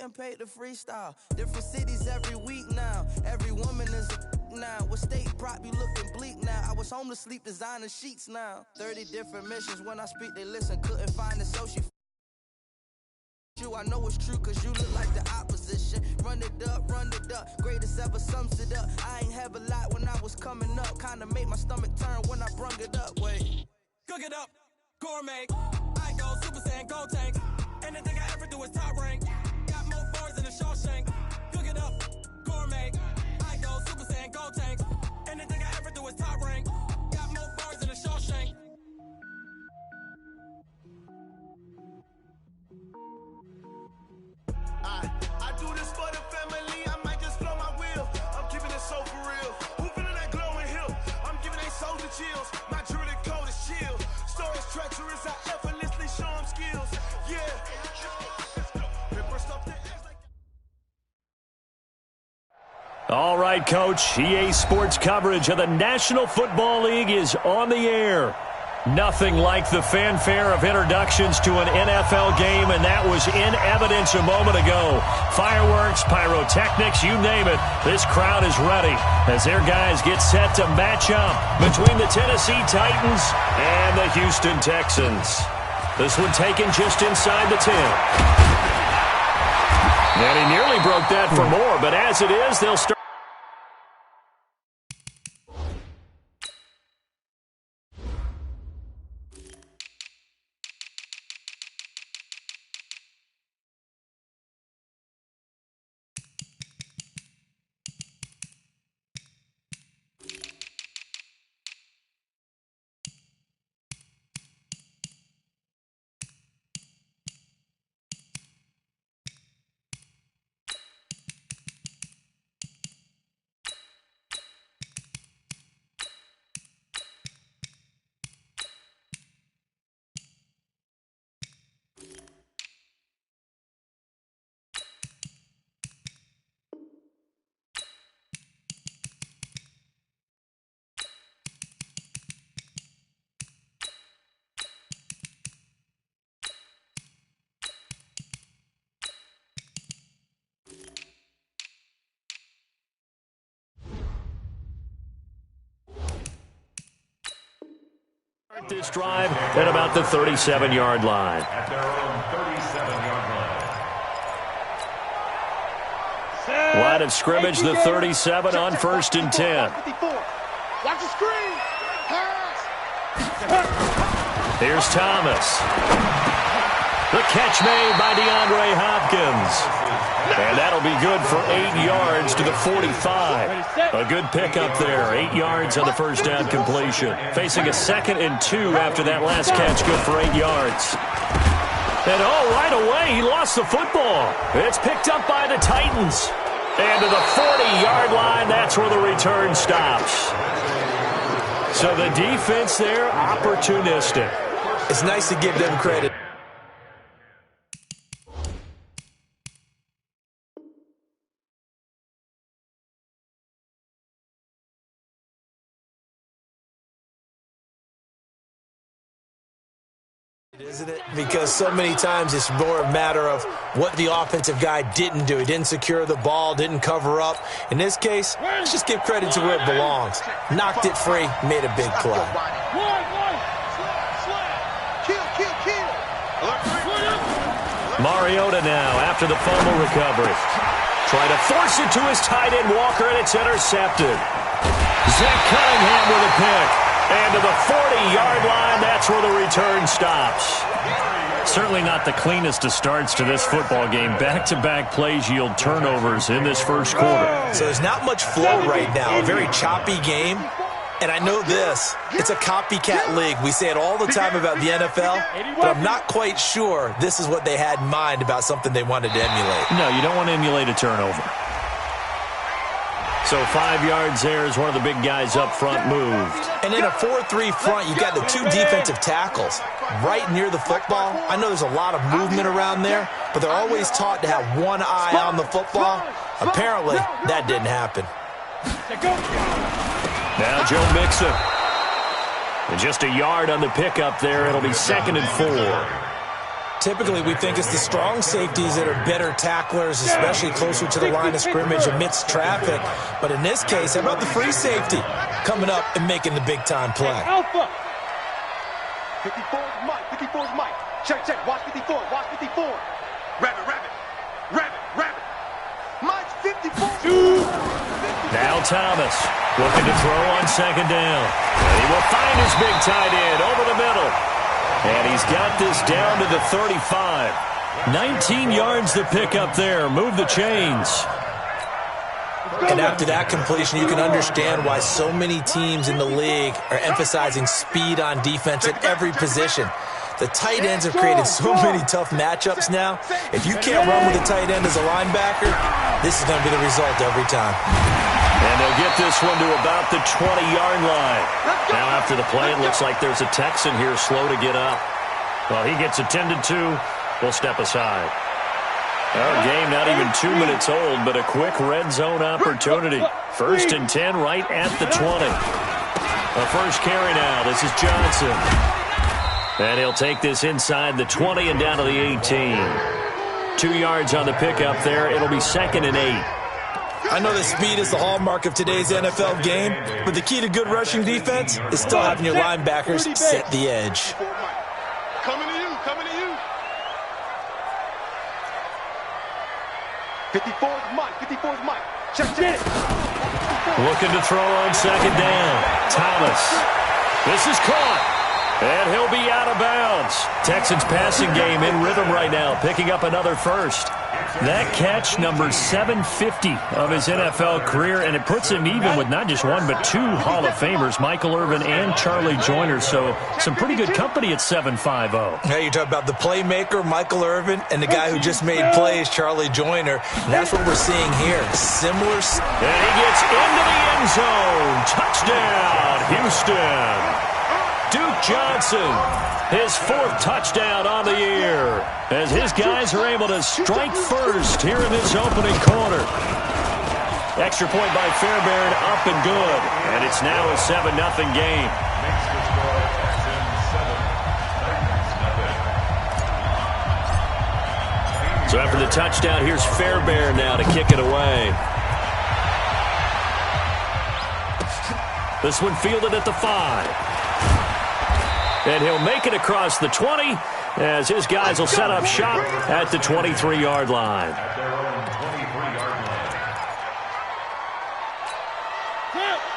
getting paid to freestyle. Different cities every week now. Every woman is a now. With state prop, you looking bleak now. I was homeless, sleep designing sheets now. 30 different missions. When I speak, they listen. Couldn't find the social. I know it's true cause you look like the opposition. Run it up, greatest ever sums it up. I ain't have a lot when I was coming up. Kinda made my stomach turn when I brung it up. Wait. Cook it up, gourmet. I go Super Saiyan, gold tank. Anything I ever do is top rank. Got more bars than a Shawshank. Cook it up, gourmet. I go Super Saiyan, gold tank. Anything I ever do is top rank. Got more bars than a Shawshank. I do this for the family, I might just blow my wheel. I'm keeping it so for real. Who feeling that glowing hill? I'm giving they soldier chills. My jewelry code is chill. Stories treacherous, I effortlessly show them skills. Yeah. All right, Coach. EA Sports coverage of the National Football League is on the air. Nothing like the fanfare of introductions to an NFL game, and that was in evidence a moment ago. Fireworks, pyrotechnics, you name it. This crowd is ready as their guys get set to match up between the Tennessee Titans and the Houston Texans. This one taken just inside the 10. And he nearly broke that for more, but as it is, they'll start. This drive at about the 37-yard line. At their own 37-yard line. Line of scrimmage, the 37 on 1st and 10. Watch the screen. Pass. Here's Thomas. The catch made by DeAndre Hopkins. And that'll be good for 8 yards to the 45. A good pickup there. 8 yards on the first down completion. Facing a 2nd and 2 after that last catch. Good for 8 yards. And right away, he lost the football. It's picked up by the Titans. And to the 40-yard line, that's where the return stops. So the defense there, opportunistic. It's nice to give them credit. Isn't it? Because so many times it's more a matter of what the offensive guy didn't do. He didn't secure the ball, didn't cover up. In this case, let's just give credit to where it belongs. Knocked it free, made a big play. Mariota now after the fumble recovery. Trying to force it to his tight end, Walker, and it's intercepted. Zach Cunningham with a pick. And to the 40-yard line, that's where the return stops. Certainly not the cleanest of starts to this football game. Back-to-back plays yield turnovers in this first quarter. So there's not much flow right now. A very choppy game. And I know this. It's a copycat league. We say it all the time about the NFL, but I'm not quite sure this is what they had in mind about something they wanted to emulate. No, you don't want to emulate a turnover. So 5 yards there as one of the big guys up front moved. And in a 4-3 front, you've got the 2 defensive tackles right near the football. I know there's a lot of movement around there, but they're always taught to have one eye on the football. Apparently, that didn't happen. Now Joe Mixon. And just a yard on the pickup there. It'll be 2nd and 4. Typically, we think it's the strong safeties that are better tacklers, especially closer to the line of scrimmage amidst traffic. But in this case, how about the free safety coming up and making the big-time play? Alpha. 54 is Mike. 54 is Mike. Check, check. Watch 54. Watch 54. Rabbit, rabbit. Rabbit, rabbit. Mike's 54. Now Thomas looking to throw on second down. And he will find his big tight end over the middle. And he's got this down to the 35. 19 yards to pick up there. Move the chains. And after that completion, you can understand why so many teams in the league are emphasizing speed on defense at every position. The tight ends have created so many tough matchups now. If you can't run with a tight end as a linebacker, this is going to be the result every time. And they'll get this one to about the 20-yard line. Now after the play, it looks like there's a Texan here slow to get up. Well, he gets attended to. We'll step aside. Our game not even 2 minutes old, but a quick red zone opportunity. 1st and 10 right at the 20. A first carry now. This is Johnson. And he'll take this inside the 20 and down to the 18. 2 yards on the pickup there. It'll be 2nd and 8. I know that speed is the hallmark of today's NFL game, but the key to good rushing defense is still having your linebackers set the edge. Coming to you, coming to you. 54 is Mike, 54 is Mike. Check, check. Looking to throw on second down. Thomas. This is caught. And he'll be out of bounds. Texans passing game in rhythm right now, picking up another first. That catch, number 750 of his NFL career, and it puts him even with not just one but 2 Hall of Famers, Michael Irvin and Charlie Joyner. So some pretty good company at 750. Now you're talking about the playmaker, Michael Irvin, and the guy who just made plays, Charlie Joyner. And that's what we're seeing here. Similar. And he gets into the end zone. Touchdown, Houston. Duke Johnson, his 4th touchdown on the year, as his guys are able to strike first here in this opening quarter. Extra point by Fairbairn, up and good, and it's now a 7-0 game. So after the touchdown, here's Fairbairn now to kick it away. This one fielded at the 5. And he'll make it across the 20 as his guys will set up shop at the 23-yard line.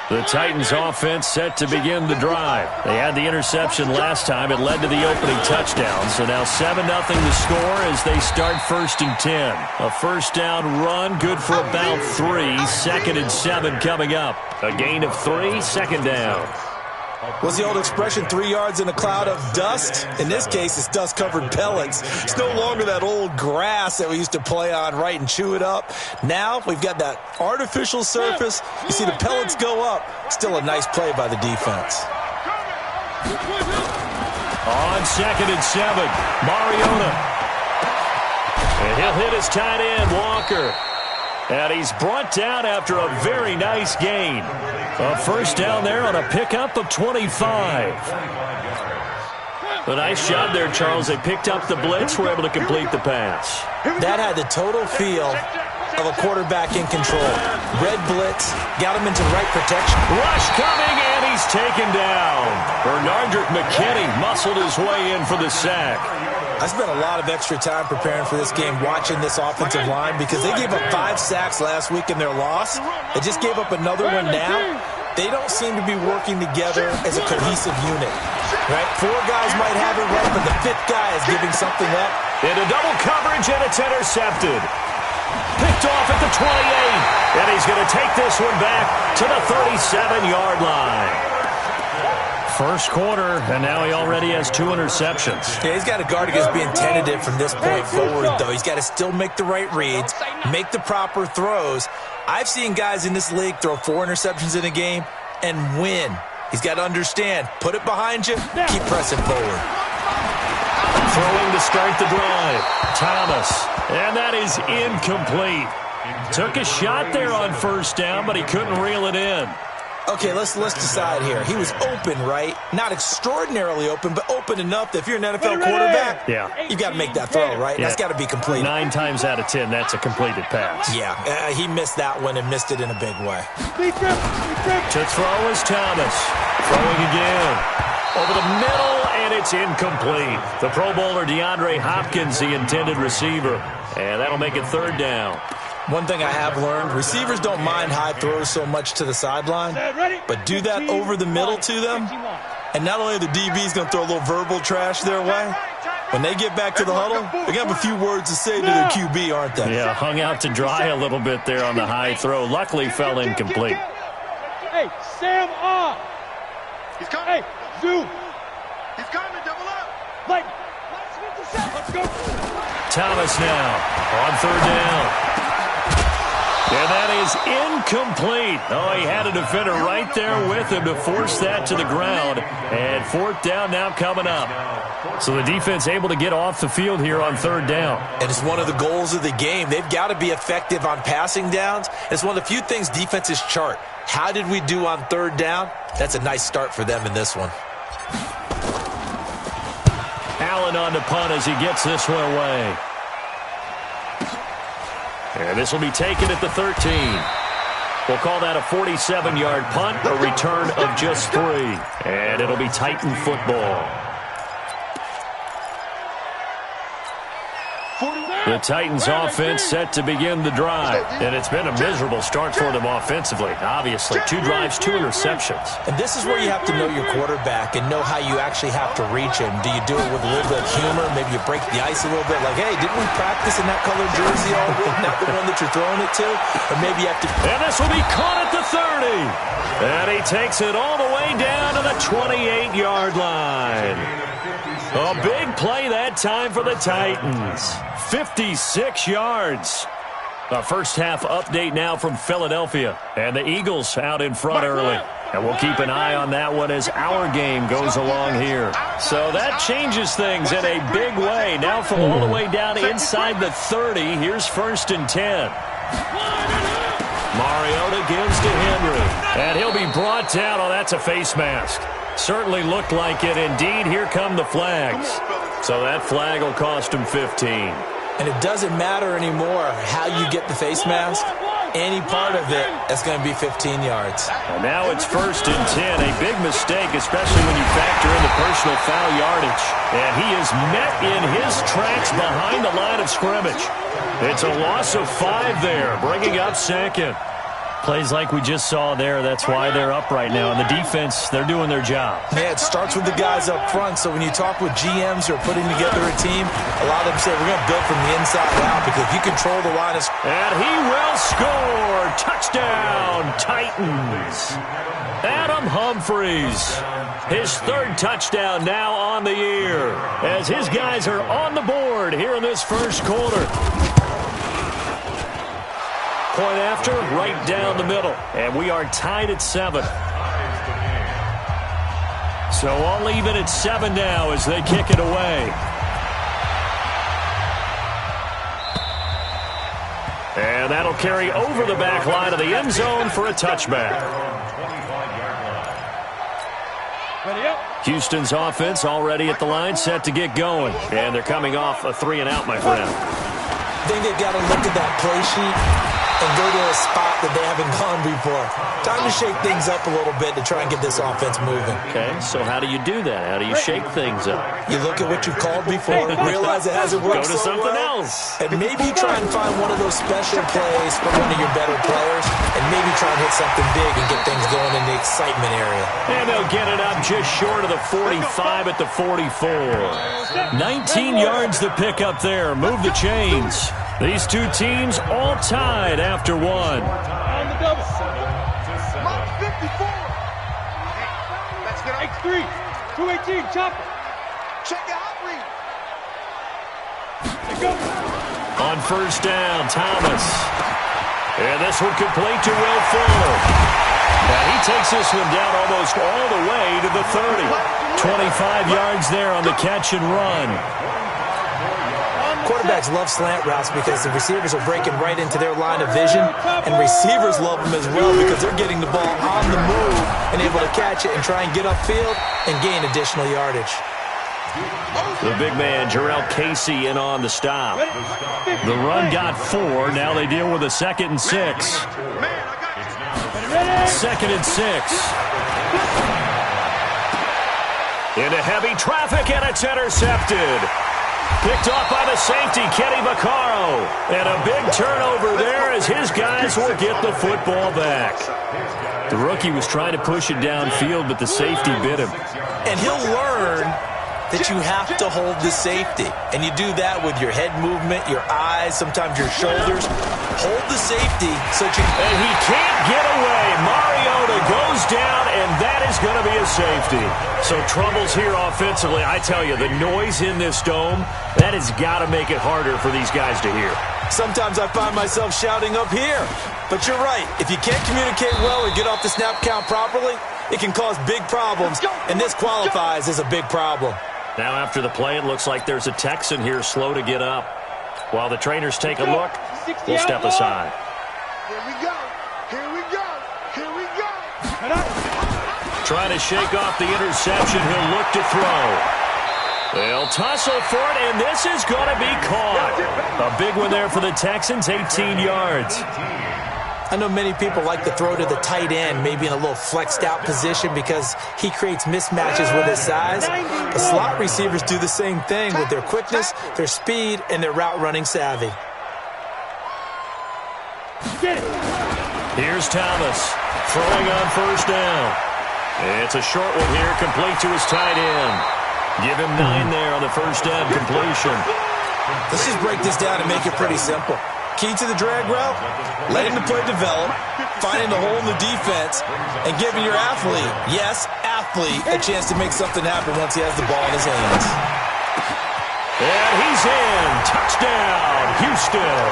The Titans offense set to begin the drive. They had the interception last time. It led to the opening touchdown. So now 7-0 the score as they start 1st and 10. A first down run, good for about 3. 2nd and 7 coming up. A gain of 3, 2nd down. What's the old expression, 3 yards in a cloud of dust? In this case, it's dust-covered pellets. It's no longer that old grass that we used to play on, right, and chew it up. Now we've got that artificial surface. You see the pellets go up. Still a nice play by the defense. On 2nd and 7, Mariota. And he'll hit his tight end, Walker. And he's brought down after a very nice gain. A first down there on a pickup of 25. A nice job there, Charles. They picked up the blitz, were able to complete the pass. That had the total feel of a quarterback in control. Red blitz, got him into right protection. Rush coming, and he's taken down. Bernardrick McKinney muscled his way in for the sack. I spent a lot of extra time preparing for this game, watching this offensive line, because they gave up 5 sacks last week in their loss. They just gave up another one now. They don't seem to be working together as a cohesive unit. Right? 4 guys might have it right, but the 5th guy is giving something up. Into double coverage, and it's intercepted. Picked off at the 28, and he's going to take this one back to the 37-yard line. First quarter, and now he already has 2 interceptions. Yeah, he's got to guard against being tentative from this point forward, though. He's got to still make the right reads, make the proper throws. I've seen guys in this league throw 4 interceptions in a game and win. He's got to understand, put it behind you, keep pressing forward. Throwing to start the drive, Thomas, and that is incomplete. Took a shot there on first down, but he couldn't reel it in. Okay, let's decide here. He was open, right? Not extraordinarily open, but open enough that if you're an NFL quarterback, you got to make that throw, right? Yeah. That's got to be completed. 9 times out of 10, that's a completed pass. Yeah, he missed that one and missed it in a big way. To throw is Thomas. Throwing again. Over the middle, and it's incomplete. The Pro Bowler DeAndre Hopkins, the intended receiver. And that'll make it 3rd down. One thing I have learned, receivers don't mind high throws so much to the sideline, but do that over the middle to them, and not only are the DBs going to throw a little verbal trash their way, when they get back to the huddle, they're going to have a few words to say to their QB, aren't they? Yeah, hung out to dry a little bit there on the high throw. Luckily fell incomplete. Hey, Sam off. He's coming. Hey, Zoo. He's coming, double up. Let's go. Thomas now on 3rd down. And that is incomplete. Oh, he had a defender right there with him to force that to the ground. And 4th down now coming up. So the defense able to get off the field here on 3rd down. And it's one of the goals of the game. They've got to be effective on passing downs. It's one of the few things defenses chart. How did we do on 3rd down? That's a nice start for them in this one. Allen on the punt as he gets this one away. And this will be taken at the 13. We'll call that a 47-yard punt, a return of just 3. And it'll be Titan football. The Titans offense set to begin the drive. And it's been a miserable start for them offensively. Obviously, 2 drives, 2 interceptions. And this is where you have to know your quarterback and know how you actually have to reach him. Do you do it with a little bit of humor? Maybe you break the ice a little bit. Like, hey, didn't we practice in that colored jersey all week? Not the one that you're throwing it to? Or maybe you have to... And this will be caught at the 30. And he takes it all the way down to the 28-yard line. A big play that time for the Titans. 56 yards. A first-half update now from Philadelphia. And the Eagles out in front early. And we'll keep an eye on that one as our game goes along here. So that changes things in a big way. Now from all the way down inside the 30, here's 1st and 10. Mariota gives to Henry. And he'll be brought down. Oh, that's a face mask. Certainly looked like it. Indeed, here come the flags. So that flag will cost him 15. And it doesn't matter anymore how you get the face mask. Any part of it is going to be 15 yards. And now it's 1st and 10. A big mistake, especially when you factor in the personal foul yardage. And he is met in his tracks behind the line of scrimmage. It's a loss of 5 there, bringing up 2nd. Plays like we just saw there. That's why they're up right now. And the defense, they're doing their job. Yeah, it starts with the guys up front. So when you talk with GMs who are putting together a team, a lot of them say, we're going to build from the inside out because if you control the line of... And he will score. Touchdown, Titans. Adam Humphries. His 3rd touchdown now on the year as his guys are on the board here in this first quarter. Point after, right down the middle. And we are tied at 7. So all even at 7 now as they kick it away. And that'll carry over the back line of the end zone for a touchback. Houston's offense already at the line, set to get going. And they're coming off a 3-and-out, my friend. I think they've got to look at that play sheet and go to a spot that they haven't gone before. Time to shake things up a little bit to try and get this offense moving. Okay, so how do you do that? How do you shake things up? You look at what you've called before, realize it hasn't worked so well. Go to something else. And maybe try and find one of those special plays for one of your better players, and maybe try and hit something big and get things going in the excitement area. And they'll get it up just short of the 45 at the 44. 19 yards to pick up there. Move the chains. These two teams all tied after 1. On the double. Mark 54. Let's get X3. 218. Chopper. Check it out, read. There goes. On 1st down, Thomas. And this one complete to Will Fuller. Now he takes this one down almost all the way to the 30. 25 yards there on the catch and run. Quarterbacks love slant routes because the receivers are breaking right into their line of vision, and receivers love them as well because they're getting the ball on the move and able to catch it and try and get upfield and gain additional yardage. The big man, Jarrell Casey, in on the stop. The run got 4. Now they deal with a 2nd and 6. 2nd and 6. Into heavy traffic, and it's intercepted. Picked off by the safety, Kenny Vaccaro. And a big turnover there as his guys will get the football back. The rookie was trying to push it downfield, but the safety bit him. And he'll learn that you have to hold the safety. And you do that with your head movement, your eyes, sometimes your shoulders. Hold the safety so that you... And he can't get away. Mariota goes down, and that is going to be a safety. So troubles here offensively. I tell you, the noise in this dome, that has got to make it harder for these guys to hear. Sometimes I find myself shouting up here. But you're right. If you can't communicate well or get off the snap count properly, it can cause big problems, and this qualifies as a big problem. Now after the play, it looks like there's a Texan here slow to get up. While the trainers take a look, we'll step aside. Here we go. Here we go. Here we go. Trying to shake off the interception. He'll look to throw. They'll tussle for it, and this is going to be caught. A big one there for the Texans, 18 yards. I know many people like to throw to the tight end, maybe in a little flexed out position because he creates mismatches with his size. The slot receivers do the same thing with their quickness, their speed, and their route running savvy. Here's Thomas throwing on first down. It's a short one here, complete to his tight end. Give him 9 there on the first down completion. Let's just break this down and make it pretty simple. Key to the drag route, letting the play develop, finding the hole in the defense, and giving your athlete, yes, athlete, a chance to make something happen once he has the ball in his hands. And he's in. Touchdown, Houston.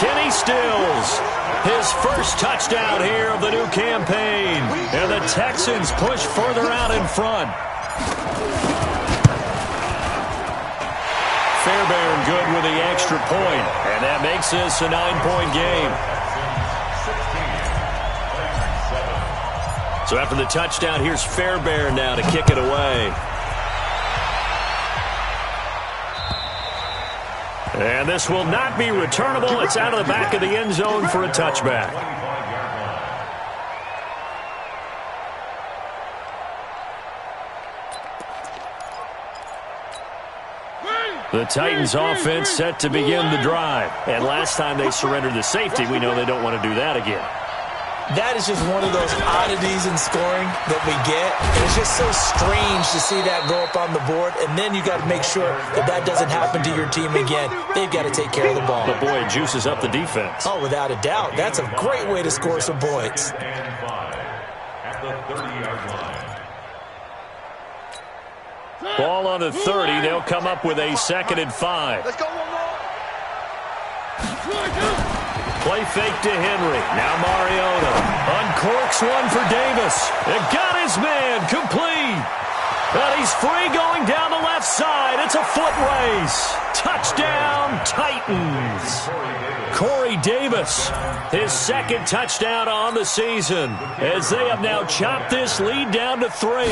Kenny Stills, his first touchdown here of the new campaign. And the Texans push further out in front. Fairbairn good with the extra point, and that makes this a 9-point game. So after the touchdown, here's Fairbairn now to kick it away. And this will not be returnable. It's out of the back of the end zone for a touchback. The Titans offense set to begin the drive. And last time they surrendered the safety, we know they don't want to do that again. That is just one of those oddities in scoring that we get. And it's just so strange to see that go up on the board. And then you got to make sure that that doesn't happen to your team again. They've got to take care of the ball. But boy, it juices up the defense. Oh, without a doubt. That's a great way to score some points. Ball on the 30. They'll come up with a 2nd and 5. Let's go one more. Play fake to Henry. Now Mariota uncorks one for Davis. It got his man complete. And he's free going down the left side. It's a foot race. Touchdown, Titans. Corey Davis, his 2nd touchdown on the season, as they have now chopped this lead down to 3.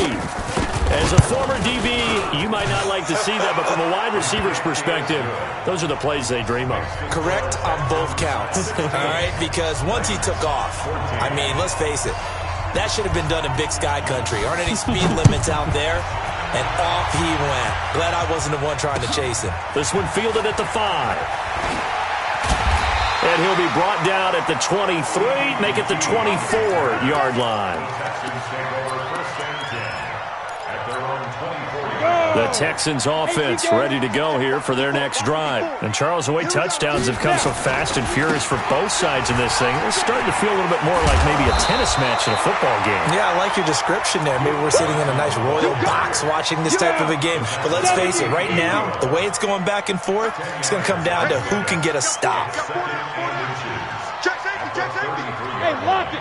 As a former DB, you might not like to see that, but from a wide receiver's perspective, those are the plays they dream of. Correct on both counts, all right? Because once he took off, I mean, let's face it, that should have been done in Big Sky country. Aren't any speed limits out there? And off he went. Glad I wasn't the one trying to chase him. This one fielded at the 5. And he'll be brought down at the 23, make it the 24-yard line. The Texans offense ready to go here for their next drive. And Charles, the way touchdowns have come so fast and furious for both sides in this thing, it's starting to feel a little bit more like maybe a tennis match in a football game. Yeah, I like your description there. Maybe we're sitting in a nice royal box watching this type of a game. But let's face it, right now, the way it's going back and forth, it's going to come down to who can get a stop. Check safety, check safety. Hey, lock it.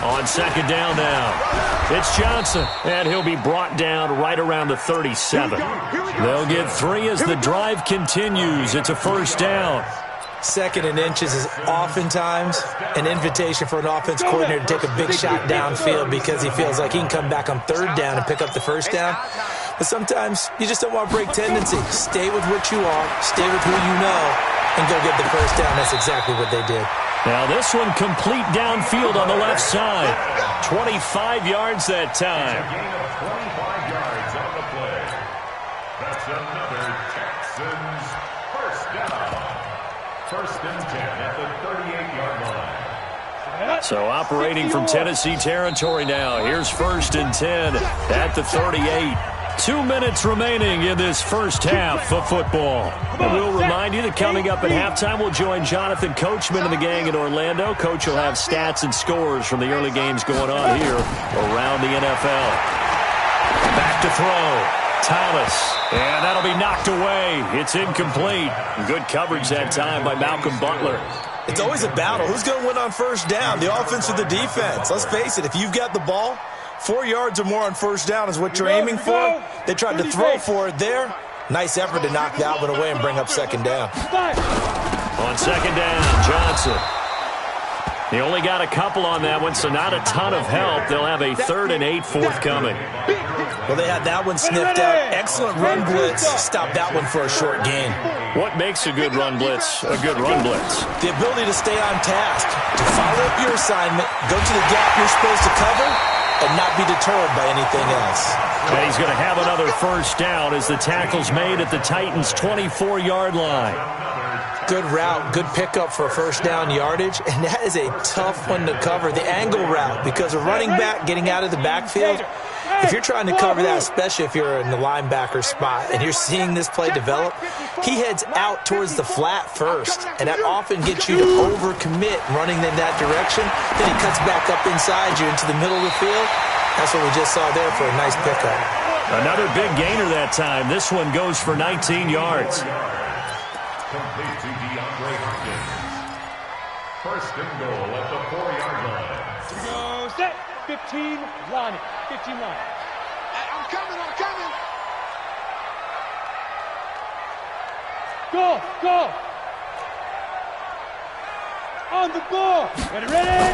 On second down now, it's Johnson, and he'll be brought down right around the 37. They'll get 3 as the drive continues. It's a first down. Second and inches is oftentimes an invitation for an offense coordinator to take a big shot downfield because he feels like he can come back on third down and pick up the first down. But sometimes you just don't want to break tendency. Stay with what you are, stay with who you know, and go get the first down. That's exactly what they did. Now this one complete downfield on the left side. 25 yards that time. Gain of 25 yards on the play. That's another Texans first down. First and 10 at the 38-yard line. So operating from Tennessee territory now. Here's first and 10 at the 38. 2 minutes remaining in this first half of football. And we'll remind you that coming up at halftime, we'll join Jonathan Coachman and the gang in Orlando. Coach will have stats and scores from the early games going on here around the NFL. Back to throw. Thomas, and that'll be knocked away. It's incomplete. Good coverage that time by Malcolm Butler. It's always a battle. Who's going to win on first down, the offense or the defense? Let's face it, if you've got the ball, 4 yards or more on first down is what you're aiming for. They tried to throw for it there. Nice effort to knock that one away and bring up second down. On second down, Johnson. He only got a couple on that one, so not a ton of help. They'll have a 3rd and 8 forthcoming. Well, they had that one sniffed out. Excellent run blitz. Stop that one for a short gain. What makes a good run blitz a good run blitz? The ability to stay on task, to follow up your assignment, go to the gap you're supposed to cover, and not be deterred by anything else. And he's going to have another first down as the tackle's made at the Titans' 24-yard line. Good route, good pickup for first down yardage, and that is a tough one to cover, the angle route, because a running back getting out of the backfield, if you're trying to cover that, especially if you're in the linebacker spot and you're seeing this play develop, he heads out towards the flat first, and that often gets you to overcommit running in that direction. Then he cuts back up inside you into the middle of the field. That's what we just saw there for a nice pickup. Another big gainer that time. This one goes for 19 yards. Complete to DeAndre Hopkins. First and goal at the 4-yard line. Go set. 15 line. 15 line. I'm coming. Go. On the ball. Ready.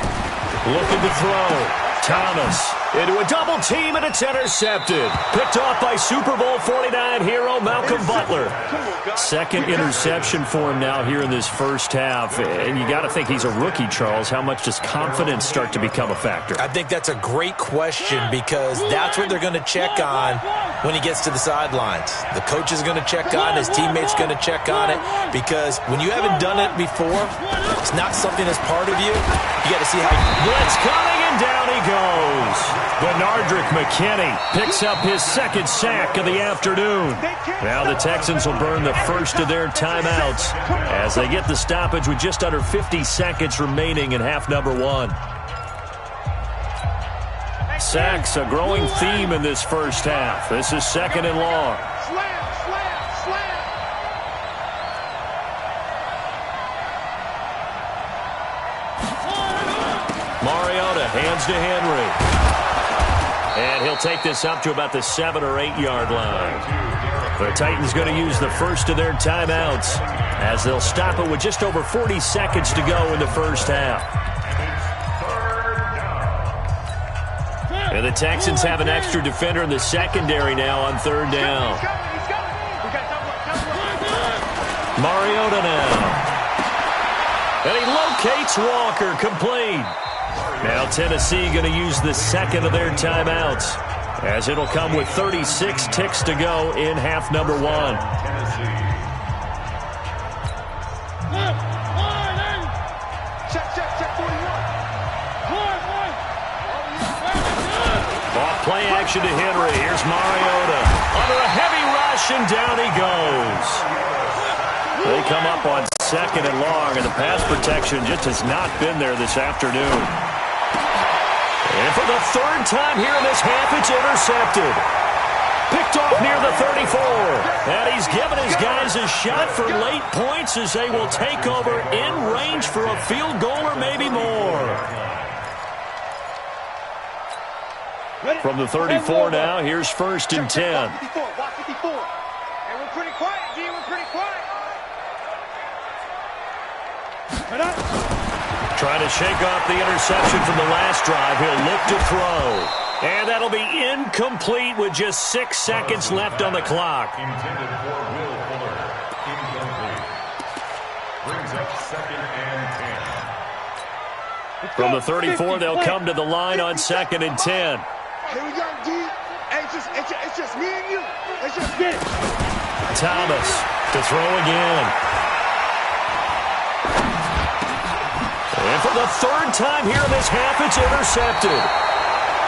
Looking to throw. Thomas into a double team, and it's intercepted. Picked off by Super Bowl 49 hero Malcolm Butler. Second interception for him now here in this first half. And you got to think he's a rookie, Charles. How much does confidence start to become a factor? I think that's a great question because that's what they're going to check on when he gets to the sidelines. The coach is going to check on it. His teammates going to check on it because when you haven't done it before, it's not something that's part of you. You got to see how blitz coming, and down he goes. Benardrick McKinney picks up his second sack of the afternoon. Now the Texans will burn the first of their timeouts as they get the stoppage with just under 50 seconds remaining in half number 1. Sacks, a growing theme in this first half. This is second and long. Mariota hands to Henry. And he'll take this up to about the 7 or 8 yard line. The Titans going to use the first of their timeouts as they'll stop it with just over 40 seconds to go in the first half. And the Texans have an extra defender in the secondary now on third down. Mariota now. And he locates Walker, complete. Now Tennessee going to use the second of their timeouts as it'll come with 36 ticks to go in half number 1. Off play action to Henry. Here's Mariota. Under a heavy rush, and down he goes. They come up on second and long, and the pass protection just has not been there this afternoon. And for the third time here in this half, it's intercepted. Picked Picked off near the 34. And he's given his guys a shot for late points as they will take over in range for a field goal or maybe more. From the 34 now, here's 1st and 10. Watch 54. And we're pretty quiet, G. We're pretty quiet. Trying to shake off the interception from the last drive. He'll look to throw. And that'll be incomplete with just 6 seconds left on the clock. Intended for Will Fuller. Incomplete. Brings up 2nd and 10. From the 34, they'll come to the line on 2nd and 10. Here we go, D. Hey, it's just me and you. Let's just get it. Thomas to throw again. And for the 3rd time here in this half, it's intercepted.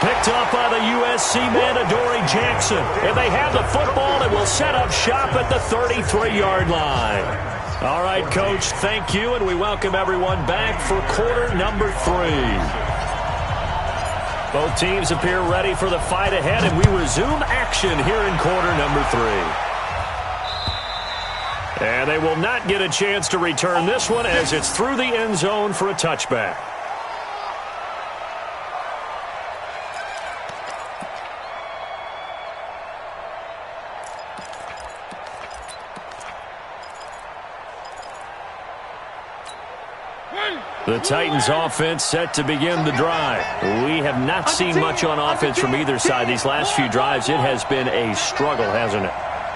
Picked up by the USC man, Adoree Jackson. And they have the football that will set up shop at the 33-yard line. All right, Coach, thank you, and we welcome everyone back for quarter number 3. Both teams appear ready for the fight ahead, and we resume action here in quarter number 3. And they will not get a chance to return this one as it's through the end zone for a touchback. The Titans offense set to begin the drive. We have not seen much on offense from either side. These last few drives, it has been a struggle, hasn't it?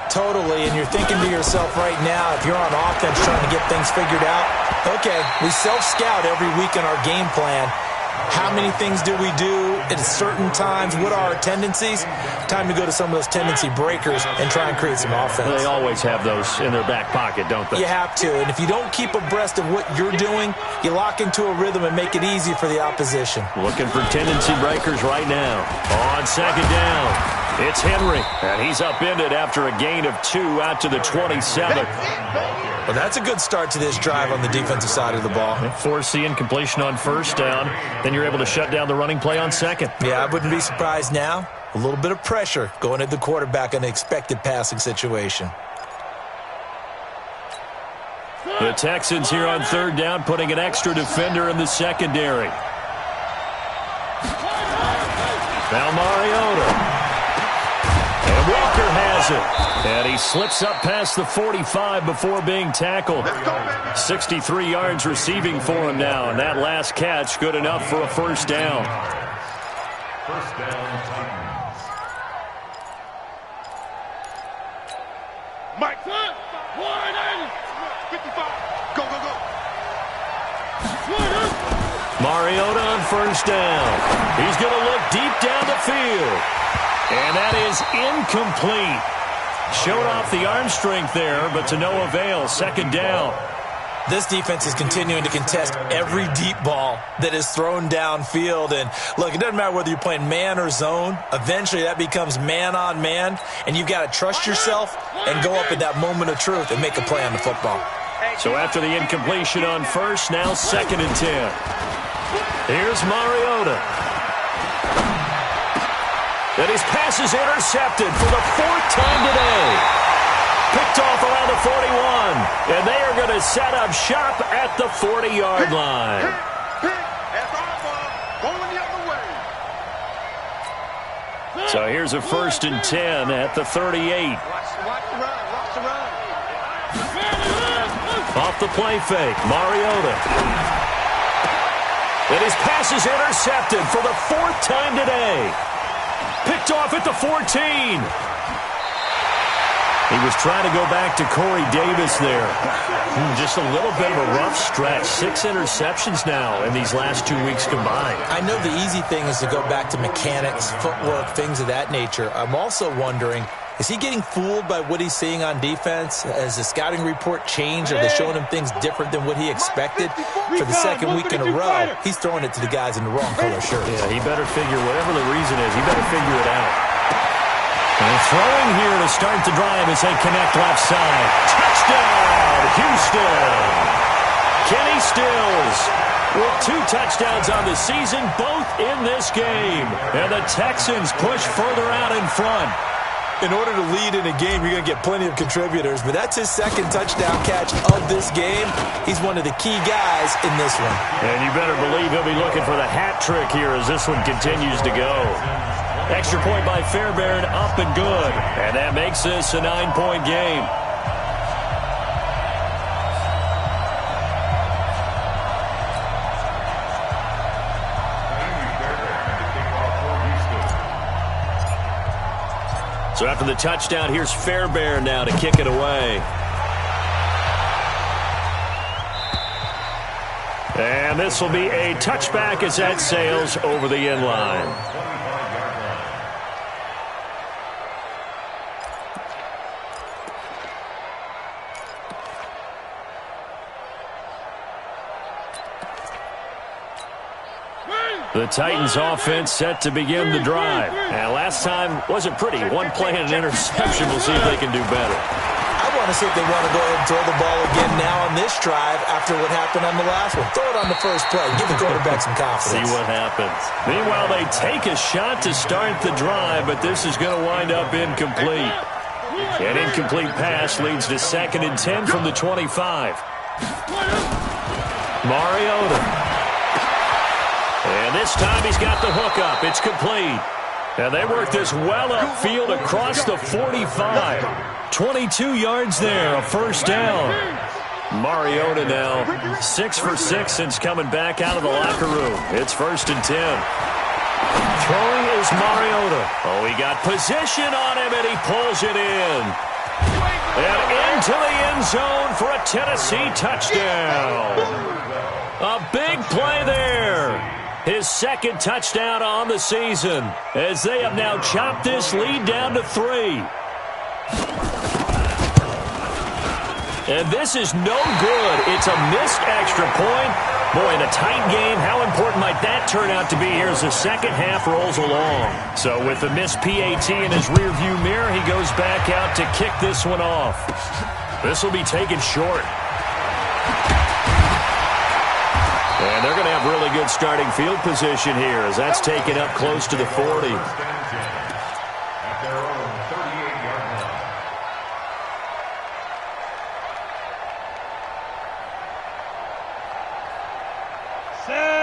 Totally, and you're thinking to yourself right now, if you're on offense trying to get things figured out, okay, we self-scout every week in our game plan. How many things do we do at certain times? What are our tendencies? Time to go to some of those tendency breakers and try and create some offense. They always have those in their back pocket, don't they? You have to, and if you don't keep abreast of what you're doing, you lock into a rhythm and make it easy for the opposition. Looking for tendency breakers right now. On 2nd down. It's Henry, and he's upended after a gain of 2 out to the 27. Well, that's a good start to this drive on the defensive side of the ball. Force the incompletion on 1st down. Then you're able to shut down the running play on 2nd. Yeah, I wouldn't be surprised now. A little bit of pressure going at the quarterback in an expected passing situation. The Texans here on 3rd down, putting an extra defender in the secondary. Now Mariota. And Walker has it. And he slips up past the 45 before being tackled. 63 yards receiving for him now. And that last catch good enough for a 1st down. 1st down, Titans. Mike, 180. 55. Go, go, go. Mariota on 1st down. He's going to look deep down the field. And that is incomplete. Showed off the arm strength there, but to no avail. 2nd down. This defense is continuing to contest every deep ball that is thrown downfield. And, look, it doesn't matter whether you're playing man or zone. Eventually, that becomes man-on-man, and you've got to trust yourself and go up at that moment of truth and make a play on the football. So after the incompletion on 1st, now 2nd and 10. Here's Mariota. And his pass is intercepted for the 4th time today. Picked off around the 41. And they are going to set up shop at the 40-yard line. So here's a 1st and 10 at the 38. Watch the run. Watch the run. Off the play fake, Mariota. And his pass is intercepted for the 4th time today. Picked off at the 14. He was trying to go back to Corey Davis there. Just a little bit of a rough stretch. 6 interceptions now in these last 2 weeks combined. I know the easy thing is to go back to mechanics, footwork, things of that nature. I'm also wondering, is he getting fooled by what he's seeing on defense? Has the scouting report changed? Are they showing him things different than what he expected? For the 2nd week in a row, he's throwing it to the guys in the wrong color shirts. Yeah, he better figure, whatever the reason is, he better figure it out. And throwing here to start the drive as they connect left side. Touchdown, Houston! Kenny Stills with 2 touchdowns on the season, both in this game. And the Texans push further out in front. In order to lead in a game, you're going to get plenty of contributors, but that's his second touchdown catch of this game. He's one of the key guys in this one. And you better believe he'll be looking for the hat trick here as this one continues to go. Extra point by Fairbairn, up and good. And that makes this a 9-point game. So after the touchdown, here's Fairbairn now to kick it away. And this will be a touchback as that sails over the end line. The Titans offense set to begin the drive. And last time wasn't pretty. One play and an interception. We'll see if they can do better. I want to see if they want to go ahead and throw the ball again now on this drive after what happened on the last one. Throw it on the first play. Give the quarterback some confidence. See what happens. Meanwhile, they take a shot to start the drive, but this is going to wind up incomplete. An incomplete pass leads to 2nd and 10 from the 25. Mariota. And this time he's got the hook up. It's complete. And they work this well upfield across the 45. 22 yards there, a first down. Mariota now 6 for 6 since coming back out of the locker room. It's 1st and 10. Throwing is Mariota. Oh, he got position on him, and he pulls it in. And into the end zone for a Tennessee touchdown. A big play there. His 2nd touchdown on the season as they have now chopped this lead down to 3. And this is no good. It's a missed extra point. Boy, in a tight game, how important might that turn out to be here as the second half rolls along? So with the missed PAT in his rearview mirror, he goes back out to kick this one off. This will be taken short. And they're going to have really good starting field position here as that's taken up close to the 40. At their own 38-yard line.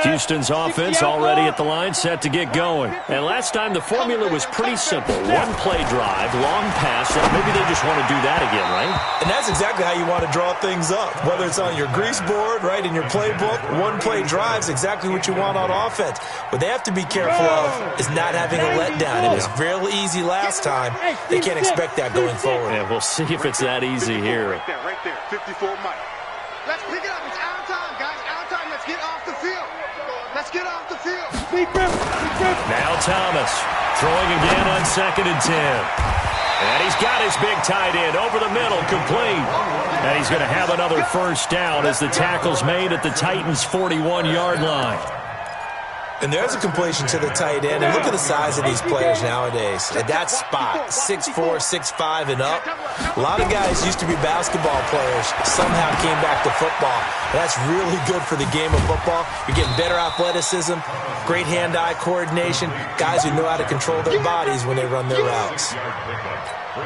Houston's offense already at the line, set to get going. And last time the formula was pretty simple. One-play drive, long pass. Maybe they just want to do that again, right? And that's exactly how you want to draw things up. Whether it's on your grease board, right, in your playbook, one-play drive's exactly what you want on offense. What they have to be careful of is not having a letdown. It was fairly easy last time. They can't expect that going forward. Yeah, we'll see if it's that easy here. Right there, 54 Mike. Let's pick it up. It's out of time, guys. Out of time. Let's get off the field. Let's get off the field. Now Thomas throwing again on 2nd and 10. And he's got his big tight end over the middle, complete. And he's going to have another first down as the tackle's made at the Titans' 41-yard line. And there's a completion to the tight end. And look at the size of these players nowadays. At that spot, 6'4", 6'5", and up. A lot of guys used to be basketball players, somehow came back to football. And that's really good for the game of football. You're getting better athleticism, great hand-eye coordination, guys who know how to control their bodies when they run their routes.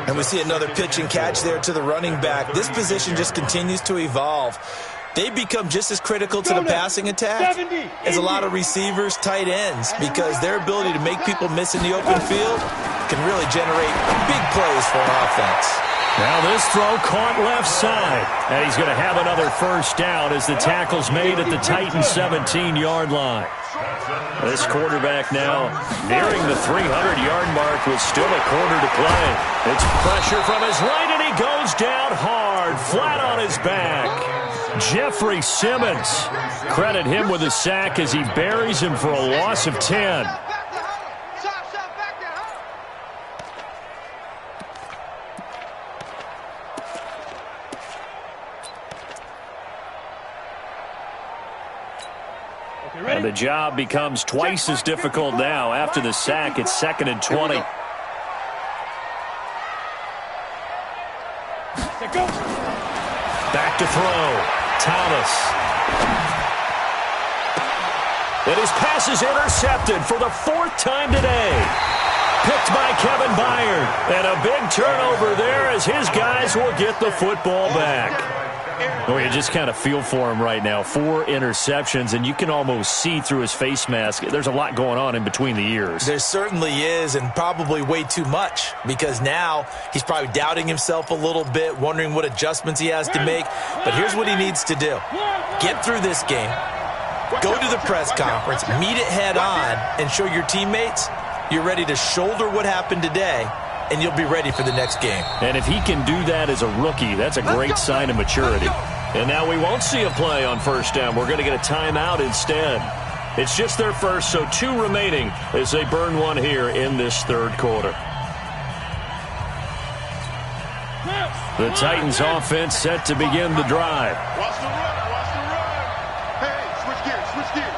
And we see another pitch and catch there to the running back. This position just continues to evolve. They become just as critical to the passing attack as a lot of receivers, tight ends, because their ability to make people miss in the open field can really generate big plays for an offense. Now this throw caught left side, and he's going to have another first down as the tackle's made at the Titans' 17-yard line. This quarterback now nearing the 300-yard mark with still a quarter to play. It's pressure from his right, and he goes down hard, flat on his back. Jeffrey Simmons, credit him with a sack as he buries him for a loss of 10. And the job becomes twice as difficult now. After the sack, it's 2nd and 20. Back to throw. Thomas. And his pass is intercepted for the 4th time today. Picked by Kevin Byard. And a big turnover there as his guys will get the football back. Well, you just kind of feel for him right now. 4 interceptions, and you can almost see through his face mask. There's a lot going on in between the ears. There certainly is, and probably way too much, because now he's probably doubting himself a little bit, wondering what adjustments he has to make. But here's what he needs to do. Get through this game, go to the press conference, meet it head on, and show your teammates you're ready to shoulder what happened today, and you'll be ready for the next game. And if he can do that as a rookie, that's a great sign of maturity. And now we won't see a play on first down. We're going to get a timeout instead. It's just their first, so 2 remaining as they burn one here in this third quarter. The Titans offense set to begin the drive. Watch the run. Watch the run. Hey, switch gears. Switch gears.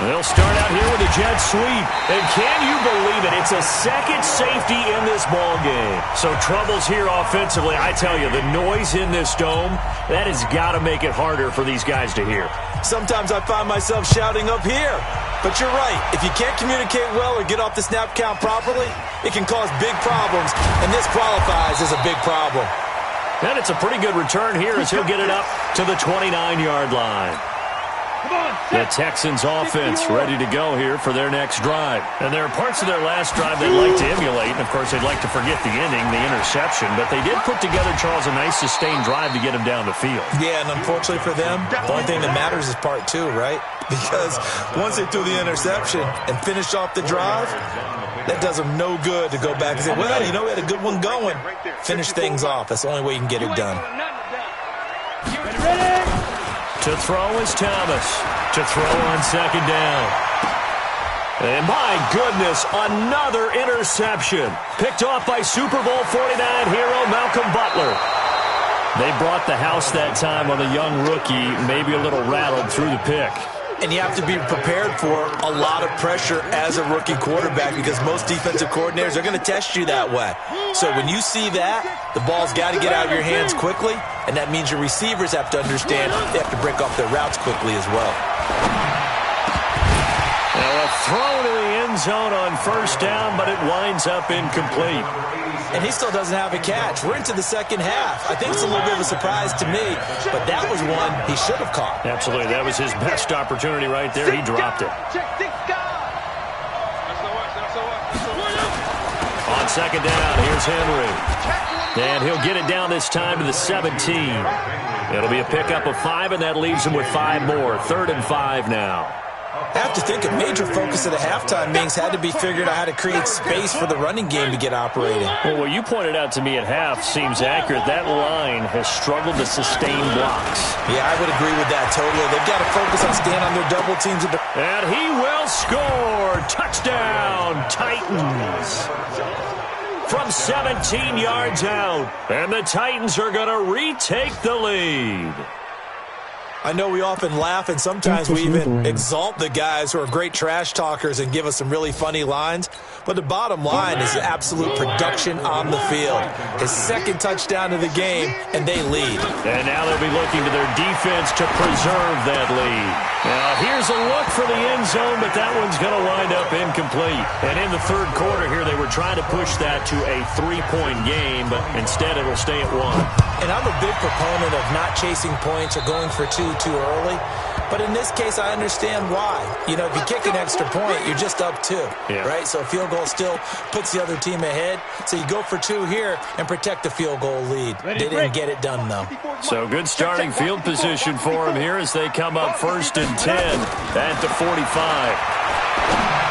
They'll start out here with a jet sweep. And can you believe it? It's a second safety in this ball game. So troubles here offensively. I tell you, the noise in this dome, that has got to make it harder for these guys to hear. Sometimes I find myself shouting up here. But you're right. If you can't communicate well or get off the snap count properly, it can cause big problems. And this qualifies as a big problem. And it's a pretty good return here as he'll get it up to the 29-yard line. The Texans offense ready to go here for their next drive. And there are parts of their last drive they'd like to emulate. And, of course, they'd like to forget the ending, the interception. But they did put together, Charles, a nice sustained drive to get him down the field. Yeah, and unfortunately for them, the only thing that matters is part 2, right? Because once they threw the interception and finished off the drive, that does them no good to go back and say, well, you know, we had a good one going. Finish things off. That's the only way you can get it done. To throw is Thomas. To throw on second down. And my goodness, another interception. Picked off by Super Bowl 49 hero Malcolm Butler. They brought the house that time on the young rookie, maybe a little rattled through the pick. And you have to be prepared for a lot of pressure as a rookie quarterback because most defensive coordinators are going to test you that way. So when you see that, the ball's got to get out of your hands quickly, and that means your receivers have to understand they have to break off their routes quickly as well. Now a throw to the end zone on first down, but it winds up incomplete. And he still doesn't have a catch. We're into the second half. I think it's a little bit of a surprise to me, but that was one he should have caught. Absolutely. That was his best opportunity right there. He dropped it. On second down, here's Henry. And he'll get it down this time to the 17. It'll be a pickup of 5, and that leaves him with 5 more. 3rd and 5 now. I have to think a major focus of the halftime meetings had to be figured out how to create space for the running game to get operating. Well, what you pointed out to me at half seems accurate. That line has struggled to sustain blocks. Yeah, I would agree with that totally. They've got to focus on staying on their double teams. And he will score. Touchdown, Titans. From 17 yards out. And the Titans are going to retake the lead. I know we often laugh, and sometimes we even exalt the guys who are great trash talkers and give us some really funny lines. But the bottom line is absolute production on the field. His 2nd touchdown of the game, and they lead. And now they'll be looking to their defense to preserve that lead. Now here's a look for the end zone, but that one's going to wind up incomplete. And in the third quarter here, they were trying to push that to a 3-point game, but instead it'll stay at 1. And I'm a big proponent of not chasing points or going for 2 too early. But in this case, I understand why. You know, if you kick an extra point, you're just up 2, right? So a field goal still puts the other team ahead. So you go for 2 here and protect the field goal lead. They didn't get it done, though. So good starting field position for him here as they come up 1st and 10 at the 45.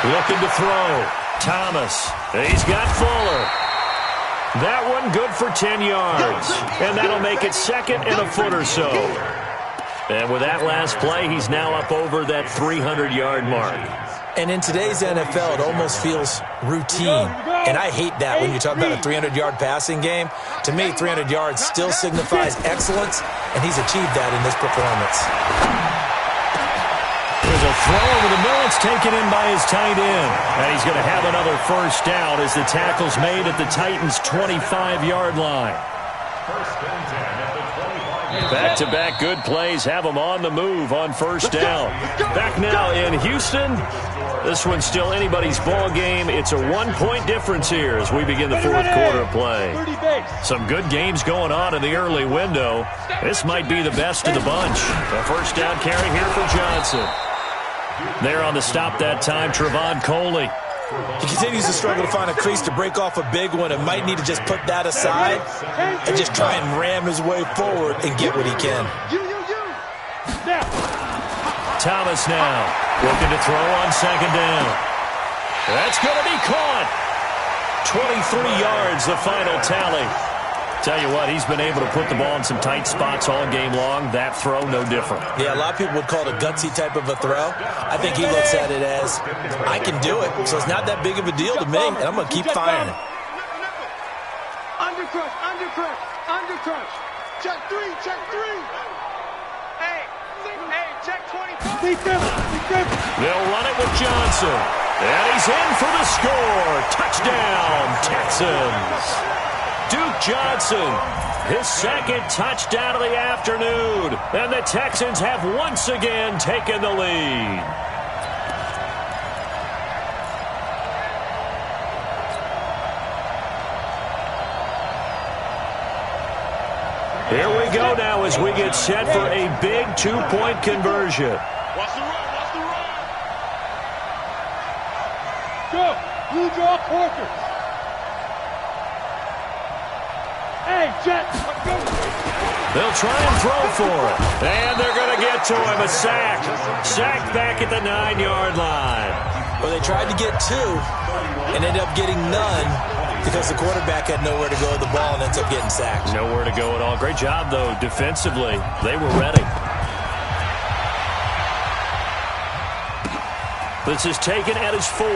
Looking to throw. Thomas. He's got Fuller. That one good for 10 yards. And that'll make it 2nd and a foot or so. And with that last play, he's now up over that 300-yard mark. And in today's NFL, it almost feels routine. And I hate that when you talk about a 300-yard passing game. To me, 300 yards still signifies excellence, and he's achieved that in this performance. There's a throw over the middle. It's taken in by his tight end. And he's going to have another first down as the tackle's made at the Titans' 25-yard line. First and 10 at the 25-yard line. Back-to-back good plays have them on the move on first down. Back now in Houston. This one's still anybody's ball game. It's a 1-point difference here as we begin the fourth quarter of play. Some good games going on in the early window. This might be the best of the bunch. A first down carry here for Johnson. There on the stop that time, Trevon Coley. He continues to struggle to find a crease to break off a big one and might need to just put that aside and just try and ram his way forward and get what he can. Thomas now looking to throw on second down. That's going to be caught. 23 yards, the final tally. Tell you what, he's been able to put the ball in some tight spots all game long. That throw, no different. Yeah, a lot of people would call it a gutsy type of a throw. I think he looks at it as, I can do it, so it's not that big of a deal to me, and I'm going to keep firing it. Undercrush, undercrush, undercrush. Check three, check three. Hey, check 20. They'll run it with Johnson. And he's in for the score. Touchdown, Texans. Duke Johnson, his second touchdown of the afternoon. And the Texans have once again taken the lead. Here we go now as we get set for a big 2-point conversion. Watch the run, watch the run. Go, you draw Porter. Hey, Jet, They'll try and throw for it. And they're going to get to him. A sack. Sack back at the 9-yard line. Well, they tried to get 2 and ended up getting none because the quarterback had nowhere to go with the ball and ends up getting sacked. Nowhere to go at all. Great job, though, defensively. They were ready. This is taken at his 4.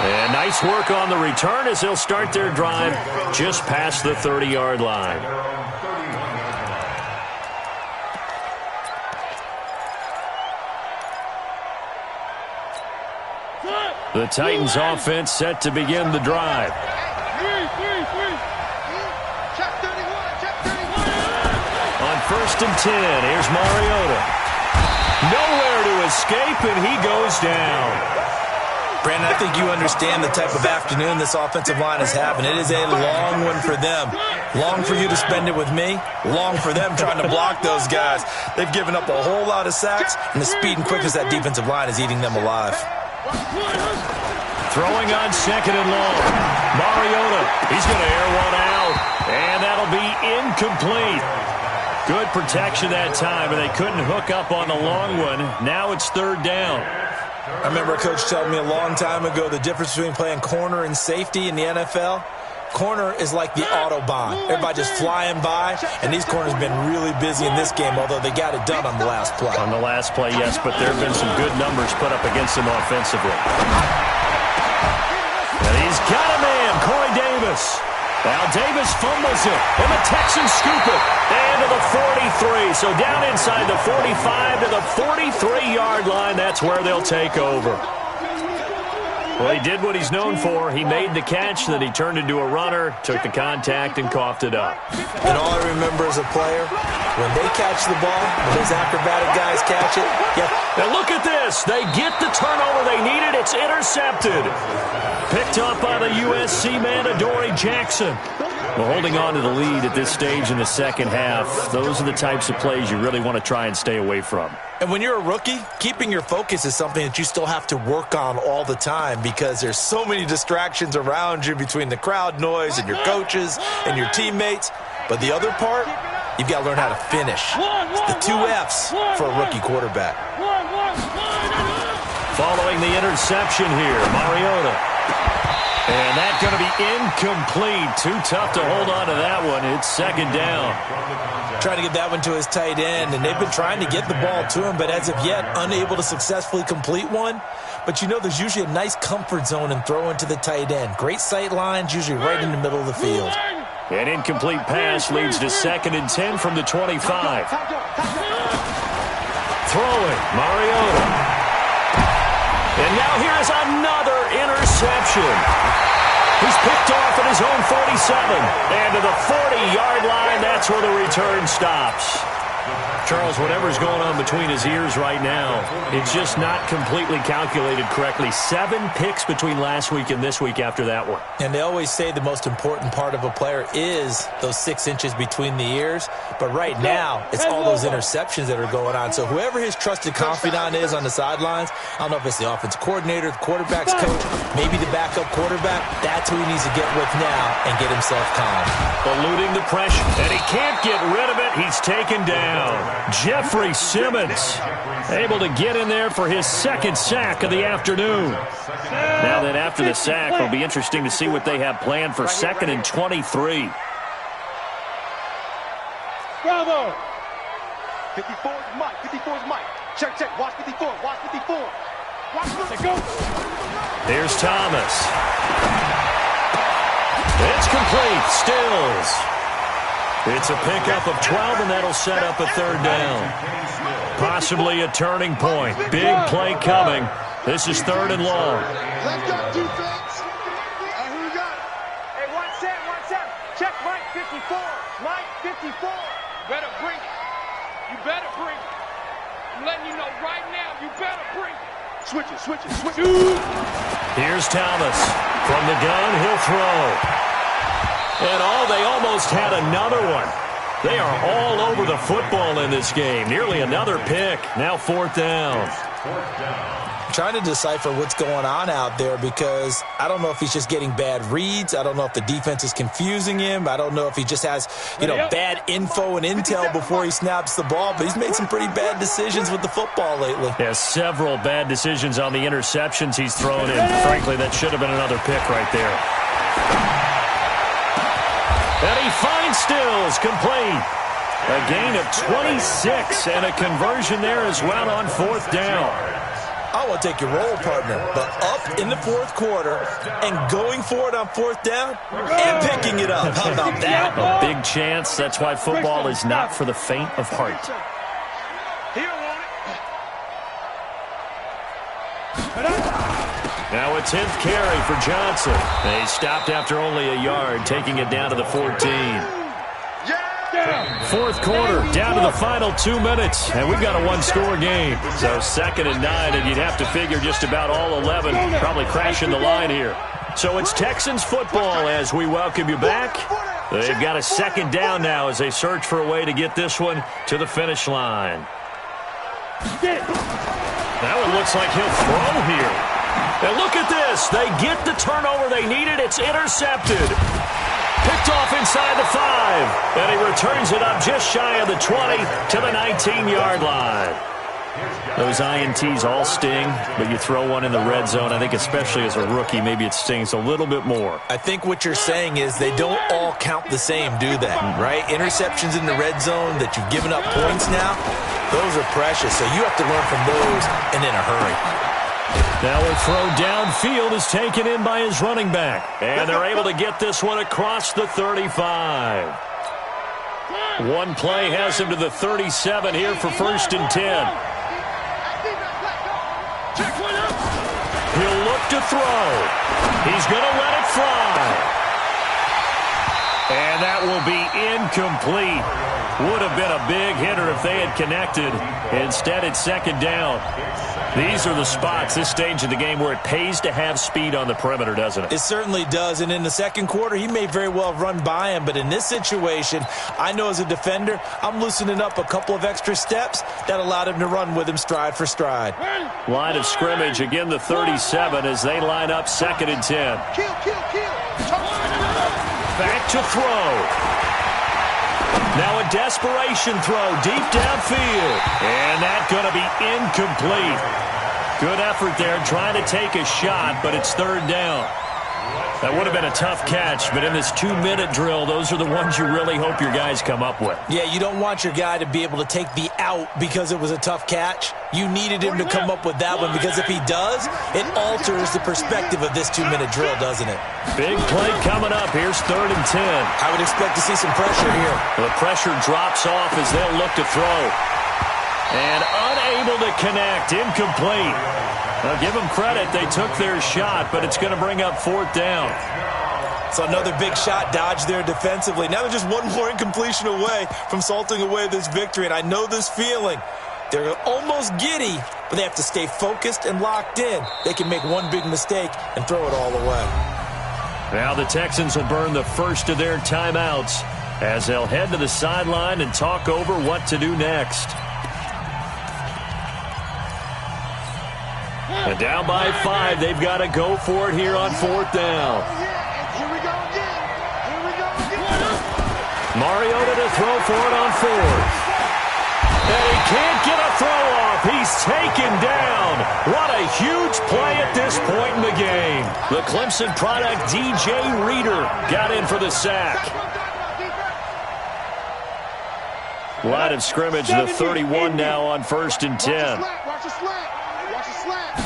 And nice work on the return as they'll start their drive just past the 30-yard line. The Titans offense set to begin the drive. On first and 10, here's Mariota. Nowhere to escape, and he goes down. Brandon, I think you understand the type of afternoon this offensive line is having. It is a long one for them. Long for you to spend it with me. Long for them trying to block those guys. They've given up a whole lot of sacks, and the speed and quickness of that defensive line is eating them alive. Throwing on second and long. Mariota, he's going to air one out, and that'll be incomplete. Good protection that time, and they couldn't hook up on the long one. Now it's third down. I remember a coach telling me a long time ago the difference between playing corner and safety in the NFL. Corner is like the Autobahn. Everybody just flying by, and these corners have been really busy in this game, although they got it done on the last play. On the last play, yes, but there have been some good numbers put up against them offensively. And he's got a man, Corey Davis. Now Davis fumbles it, and the Texans scoop it. And to the 43, so down inside the 45 to the 43-yard line. That's where they'll take over. Well, he did what he's known for. He made the catch, then he turned into a runner, took the contact, and coughed it up. And all I remember as a player, when they catch the ball, when those acrobatic guys catch it, Now look at this. They get the turnover they needed. It's intercepted. Picked up by the USC man, Adoree Jackson. Well, holding on to the lead at this stage in the second half, those are the types of plays you really want to try and stay away from. And when you're a rookie, keeping your focus is something that you still have to work on all the time because there's so many distractions around you between the crowd noise and your coaches and your teammates. But the other part, you've got to learn how to finish. It's the 2 F's for a rookie quarterback. Following the interception here, Mariota. And that's going to be incomplete. Too tough to hold on to that one. It's second down. Trying to get that one to his tight end, and they've been trying to get the ball to him, but as of yet, unable to successfully complete one. But you know there's usually a nice comfort zone in throwing to the tight end. Great sight lines, usually right in the middle of the field. An incomplete pass leads to second and 10 from the 25. Throwing, Mariota. And now here is another interception. He's picked off at his own 47. And to the 40-yard line, that's where the return stops. Charles, whatever's going on between his ears right now, it's just not completely calculated correctly. 7 picks between last week and this week after that one. And they always say the most important part of a player is those 6 inches between the ears. But right now, it's all those interceptions that are going on. So whoever his trusted confidant is on the sidelines, I don't know if it's the offensive coordinator, the quarterback's coach, maybe the backup quarterback, that's who he needs to get with now and get himself calm. Eluding the pressure, and he can't get rid of it. He's taken down. Jeffrey Simmons able to get in there for his 2nd sack of the afternoon. Now then, after the sack, it'll be interesting to see what they have planned for 2nd and 23. Bravo! 54 is Mike. 54 is Mike. Check, check. Watch 54. Watch 54. Watch 54. Go. Here's Thomas. It's complete. Stills. It's a pickup of 12, and that'll set up a 3rd down. Possibly a turning point. Big play coming. This is 3rd and long. Let's go, defense. And who we got? Hey, 1-7. Check Mike 54. Mike 54. Better bring it. You better bring it. I'm letting you know right now, you better bring it. Switch it. Here's Thomas. From the gun, he'll throw. And they almost had another one. They are all over the football in this game. Nearly another pick. Now 4th down. I'm trying to decipher what's going on out there because I don't know if he's just getting bad reads. I don't know if the defense is confusing him. I don't know if he just has, bad info and intel before he snaps the ball. But he's made some pretty bad decisions with the football lately. Yeah, several bad decisions on the interceptions he's thrown in. Frankly, that should have been another pick right there. And he finds Stills, complete. A gain of 26 and a conversion there as well on 4th down. I want to take your role, partner, but up in the 4th quarter and going for it on 4th down and picking it up. How about that? A big chance. That's why football is not for the faint of heart. Now a 10th carry for Johnson. He stopped after only a yard, taking it down to the 14. 4th quarter, down to the final 2 minutes, and we've got a 1-score game. So 2nd and 9, and you'd have to figure just about all 11 probably crashing the line here. So it's Texans football as we welcome you back. They've got a 2nd down now as they search for a way to get this one to the finish line. Now it looks like he'll throw here. And look at this. They get the turnover they needed. It's intercepted. Picked off inside the 5. And he returns it up just shy of the 20 to the 19-yard line. Those INTs all sting, but you throw one in the red zone. I think especially as a rookie, maybe it stings a little bit more. I think what you're saying is they don't all count the same, do they? Right? Interceptions in the red zone that you've given up points now, those are precious. So you have to learn from those and in a hurry. Now a throw downfield is taken in by his running back. And they're able to get this one across the 35. One play has him to the 37 here for 1st and 10. He'll look to throw. He's going to let it fly. And that will be incomplete. Would have been a big hitter if they had connected. Instead, it's 2nd down. These are the spots, this stage of the game, where it pays to have speed on the perimeter, doesn't it? It certainly does, and in the 2nd quarter, he may very well have run by him, but in this situation, I know as a defender, I'm loosening up a couple of extra steps that allowed him to run with him stride for stride. Line of scrimmage, again the 37 as they line up 2nd and 10. Back to throw. Now a desperation throw deep downfield. And that's going to be incomplete. Good effort there trying to take a shot, but it's 3rd down. That would have been a tough catch, but in this 2-minute drill, those are the ones you really hope your guys come up with. Yeah, you don't want your guy to be able to take the out because it was a tough catch. You needed him to come up with that one because if he does, it alters the perspective of this 2-minute drill, doesn't it? Big play coming up. Here's 3rd and 10. I would expect to see some pressure here. The pressure drops off as they'll look to throw. And unable to connect. Incomplete. Now, give them credit. They took their shot, but it's going to bring up 4th down. So another big shot dodged there defensively. Now they're just one more incompletion away from salting away this victory, and I know this feeling. They're almost giddy, but they have to stay focused and locked in. They can make one big mistake and throw it all away. Now the Texans will burn the first of their timeouts as they'll head to the sideline and talk over what to do next. And down by 5, they've got to go for it here on 4th down. Here we go again. Here we go again. Mariota to throw for it on 4th. And he can't get a throw off. He's taken down. What a huge play at this point in the game. The Clemson product, DJ Reader, got in for the sack. Line of scrimmage, the 31 now on 1st and 10. Watch the slant. Watch the slant.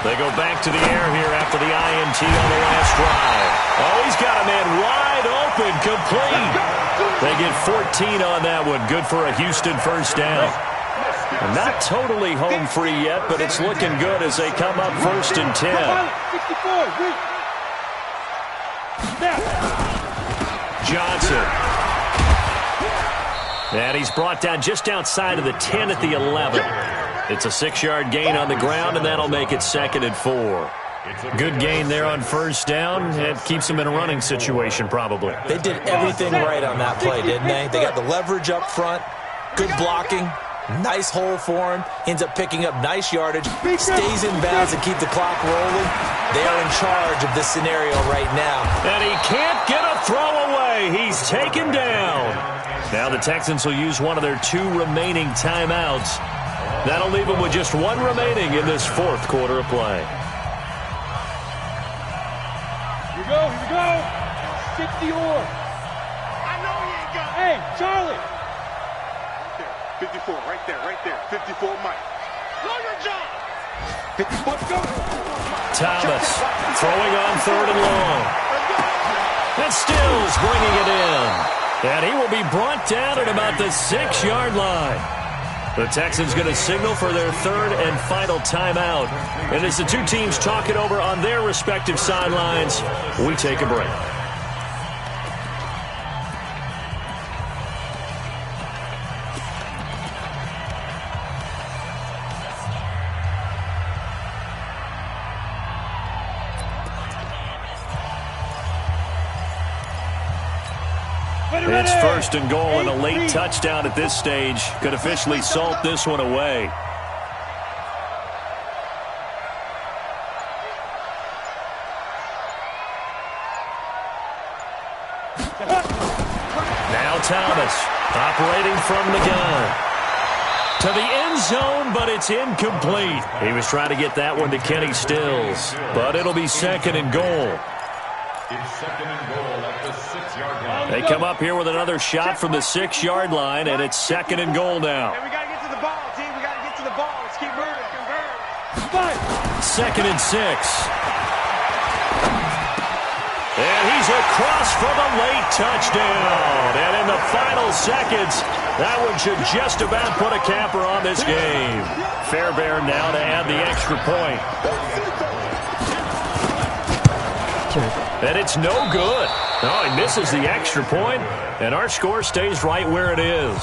They go back to the air here after the INT on the last drive. Oh, he's got a man wide open, complete. They get 14 on that one. Good for a Houston first down. And not totally home free yet, but it's looking good as they come up 1st and 10. Johnson. And he's brought down just outside of the 10 at the 11. It's a 6-yard gain on the ground, and that'll make it 2nd and 4. Good gain there on 1st down. It keeps them in a running situation, probably. They did everything right on that play, didn't they? They got the leverage up front, good blocking, nice hole for him. He ends up picking up nice yardage, stays in bounds and keep the clock rolling. They are in charge of this scenario right now. And he can't get a throw away. He's taken down. Now the Texans will use one of their 2 remaining timeouts. That'll leave them with just 1 remaining in this 4th quarter of play. Here we go. 50 or. I know he ain't got it. Hey, Charlie. 54, right there. 54, Mike. Know your job. 54, go. Thomas throwing on 3rd and long. And Stills bringing it in. And he will be brought down at about the 6-yard line. The Texans going to signal for their 3rd and final timeout. And as the 2 teams talk it over on their respective sidelines, we take a break. It's 1st and goal, and a late touchdown at this stage could officially salt this one away. Now Thomas operating from the gun. To the end zone, but it's incomplete. He was trying to get that one to Kenny Stills, but it'll be 2nd and goal. It's 2nd and goal at the 6-yard line. They come up here with another shot from the 6-yard line, and it's 2nd and goal now. Hey, we got to get to the ball, team. We got to get to the ball. Let's keep moving. Convert. 2nd and 6. And he's across for the late touchdown. And in the final seconds, that one should just about put a capper on this game. Fairbairn now to add the extra point. And it's no good. Oh, he misses the extra point, and our score stays right where it is.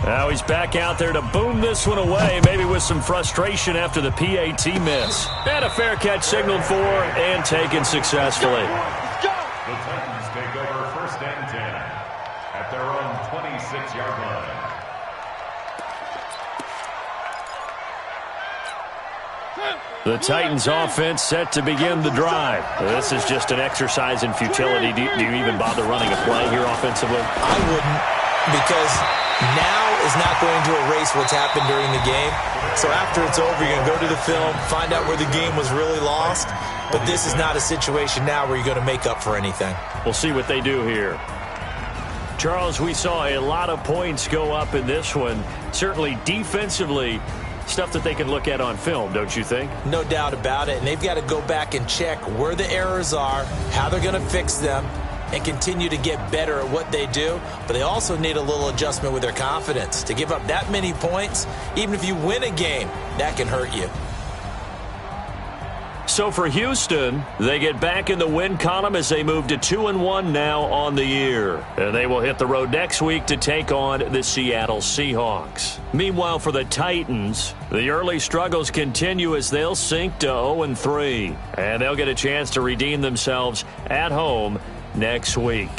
Now he's back out there to boom this one away, maybe with some frustration after the PAT miss. And a fair catch signaled for and taken successfully. The Titans take over 1st and 10 at their own 26-yard line. The Titans offense set to begin the drive. This is just an exercise in futility. Do you even bother running a play here offensively? I wouldn't, because now is not going to erase what's happened during the game. So after it's over, you're going to go to the film, find out where the game was really lost. But this is not a situation now where you're going to make up for anything. We'll see what they do here. Charles, we saw a lot of points go up in this one. Certainly defensively, stuff that they can look at on film, don't you think? No doubt about it. And they've got to go back and check where the errors are, how they're going to fix them. and continue to get better at what they do, but they also need a little adjustment with their confidence. To give up that many points, even if you win a game, that can hurt you. So for Houston, they get back in the win column as they move to 2-1 now on the year. And they will hit the road next week to take on the Seattle Seahawks. Meanwhile, for the Titans, the early struggles continue as they'll sink to 0-3. And they'll get a chance to redeem themselves at home next week.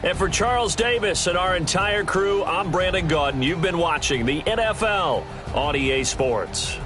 And for Charles Davis and our entire crew, I'm Brandon Gaudin. You've been watching the NFL on EA Sports.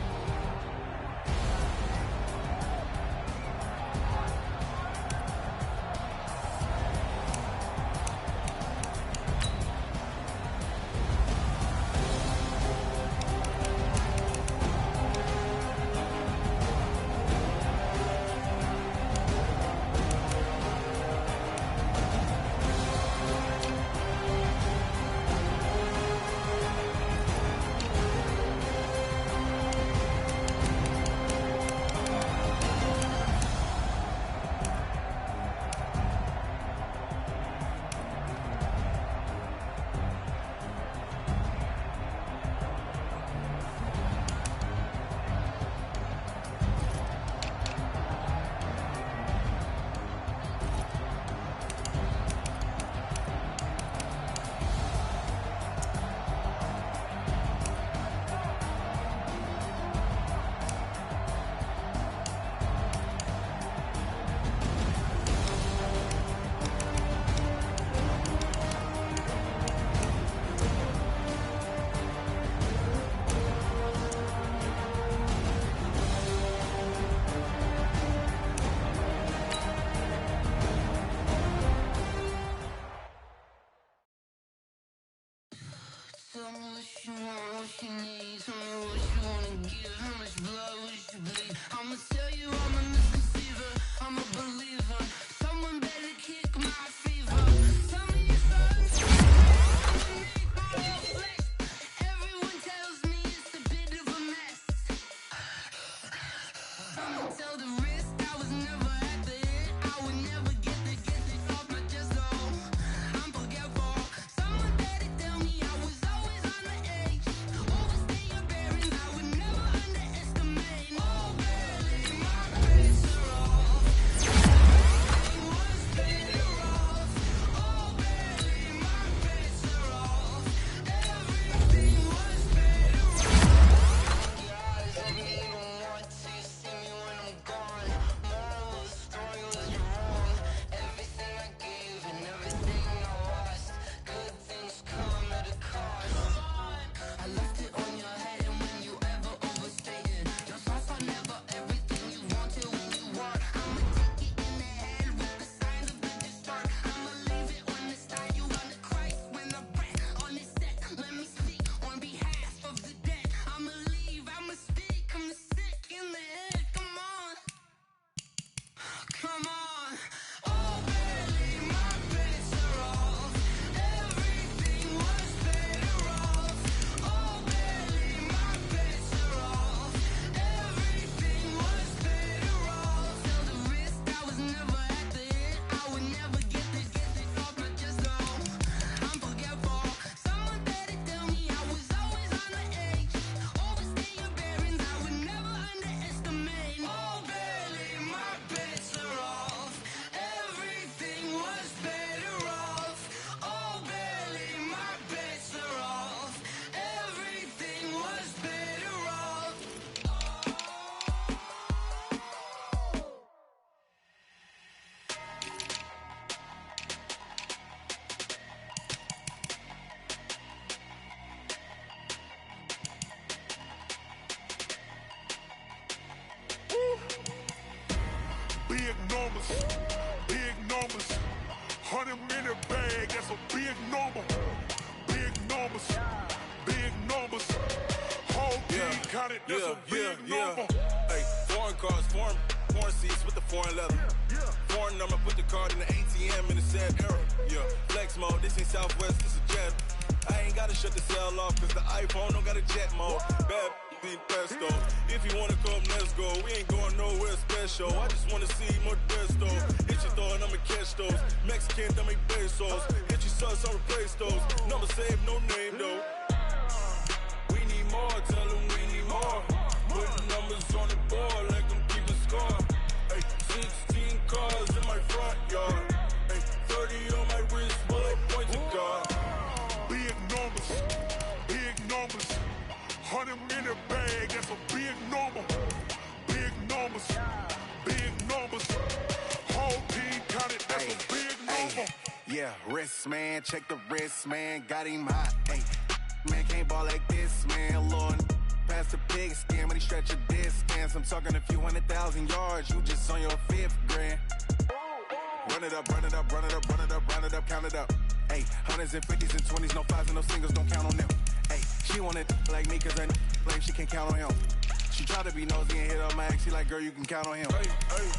Big numbers. 100-minute bag, that's a big number. Big numbers. Big numbers. Whole team counted, that's a big number. Hey, foreign cars, foreign seats with the foreign leather. Foreign number, put the card in the ATM in the sad era. Yeah, flex mode, this ain't Southwest, this a jet. I ain't gotta shut the cell off, cause the iPhone don't got a jet mode. Bad 16 pesos. If you wanna come, let's go. We ain't going nowhere special. I just wanna see more desto. Hit your thought, I'ma catch those. Mexican, dame pesos. Hit your sus, I'll replace those. Number saved, no name though. We need more, tell them we need more. Putting numbers on the board like them keeping score. Ay, 16 cars in my front yard. Ay, 30 on my wrist, bullet point to God. Big numbers, big numbers. 100 in the bag, that's a big number. Big numbers, big numbers. Whole team counted, that's a big number. Yeah, wrist man, check the wrist man, got him hot. Ay, man can't ball like this, man. Lord, past the pig skin, but he stretch a distance. I'm talking a few 100,000 yards, you just on your 5th grand. Run it up, run it up, run it up, run it up, run it up, count it up. Ay, hundreds and 50s and 20s, no 5s and no singles, don't count on them. Ay, she want it like me, cause her like she can't count on him. She try to be nosy and hit up my ex, she like, girl, you can count on him. Hey, hey,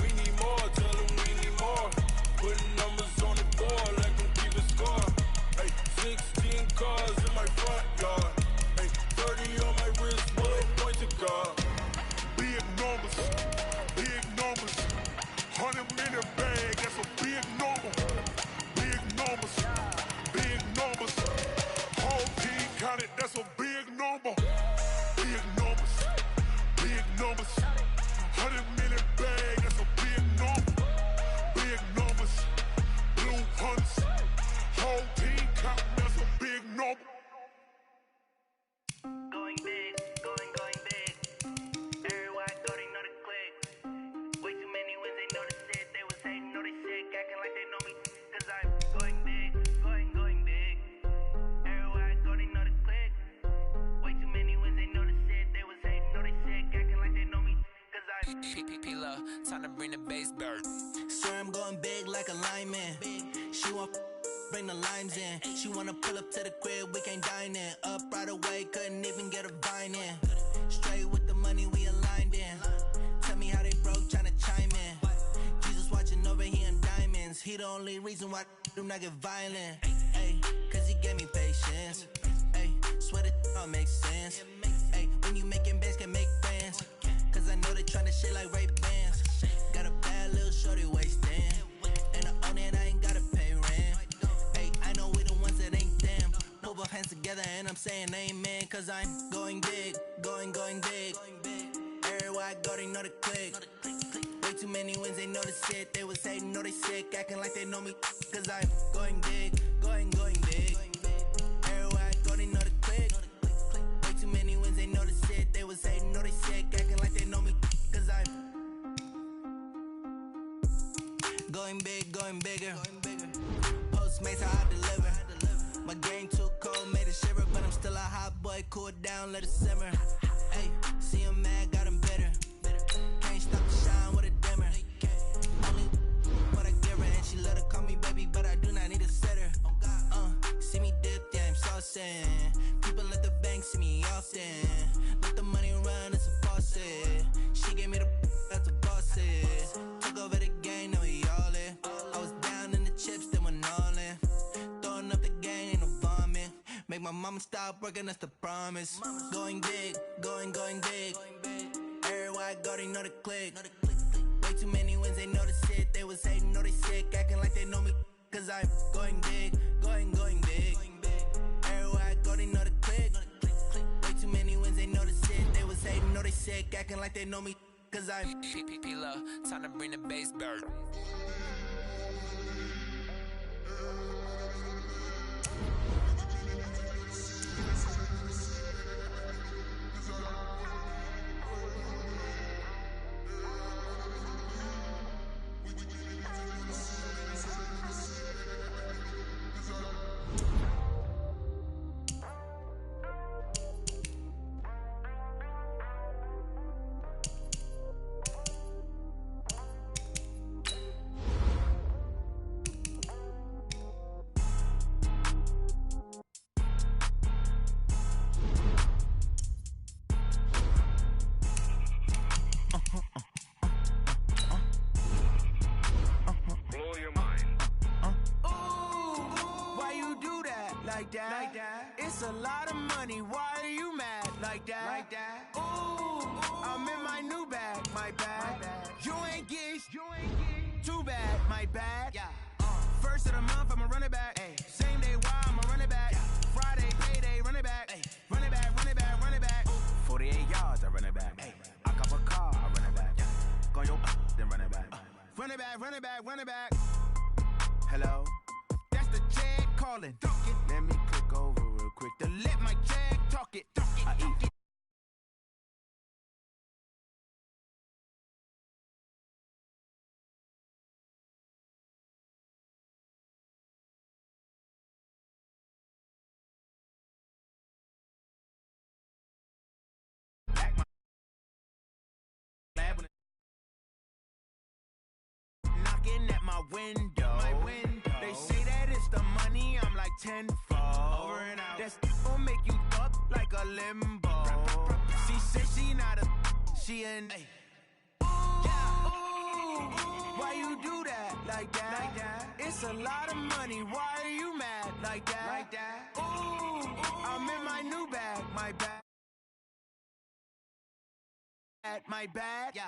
we need more, tell them we need more. Putting numbers on the board like them keeping score. Hey, 16 cars in my front yard. Hey, 30 on my wrist, bullet point to God. Big numbers, big numbers. 100 in the bag, that's a big number. Big numbers, big numbers. Whole team counted, that's a big number. Big numbers, big numbers. 100 in the bag, that's a big number. Big numbers, blue hunts. Whole team counting, that's a big number. Going big, going big. Everywhere I go, they know the click. Way too many wins, they know the shit. They was hating, know they sick, acting like they know me. Cause I'm going big, going big. Everywhere I go, they know the click. Way too many wins, they know the shit. They was hating, know they sick, acting like they know me. Cause I'm P-P-P-Love, time to bring the bass bird. Swear I'm going big like a lineman. She want bring the limes in. She wanna pull up to the crib, we can't dine in. Up right away, couldn't even get a vine in. Straight with the money, we aligned in. Tell me how they broke, tryna chime in. Jesus watching over here in diamonds. He the only reason why I do not get violent. Ay, cause he gave me patience. Ay, swear that all makes sense. Ay, when you making bands, can make friends. Cause I know they tryna shit like Ray-Bans. Got a bad little shorty wasting. And I own it, I ain't gotta pay rent. Ay, I know we the ones that ain't them. Pull both hands together and I'm saying amen. Cause I'm going big, going big. Everywhere I go, they know the click. Way too many wins, they know the shit. They was hating, know they sick, acting like they know me. Cause I'm going big, going big. Everywhere I go, they know the click. Way too many wins, they know the shit. They was hating, know they sick, acting like they know me. Cause I'm going big, going bigger. Postmates, how I deliver. My game too cold, made it shiver. But I'm still a hot boy, cool down, let it simmer. Hey, see him mad, got him bitter. Can't stop the shine with a dimmer. Only what I give her, and she let her call me baby, but I do not need a sitter. See me dip, yeah, I'm saucing. People at the bank see me often. Let the money run, it's a faucet. She gave me the that's a boss is. Took over the game, now we all in. I was down in the chips, then went all in. Throwing up the game, ain't no vomit. Make my mama stop working, that's the promise. Going big, going big. Everywhere I go, they know the click. Way too many wins, they know the shit. They was hating, know they sick, acting like they know me. Cause I'm going big, going big. Everywhere I go, they know the click. Way too many wins, they know the shit. They was hating, know they sick, acting like they know me. Cause I'm P-P-P-Love, time to bring the bass bird. like that. It's a lot of money, why are you mad like that? Ooh, I'm in my new bag, my bad. You ain't getting too bad, my bad. First of the month, I'ma run it back. Same day, why I'ma run it back. Friday, payday, run it back. Run it back, run it back, run it back. 48 yards, I run it back. I cop a car, I run it back. Go your then run it back. Run it back, run it back, run it back. Hello? That's the check calling. Let me click over real quick to let my check talk it. I eat it. Knocking at my window. They say that it's the money, I'm like tenfold. Over and out. That's gon' make you up like a limbo. She said she not a, she an. Ooh, why you do that like that? It's a lot of money, why are you mad like that? Ooh, I'm in my new bag, my bad. My bad.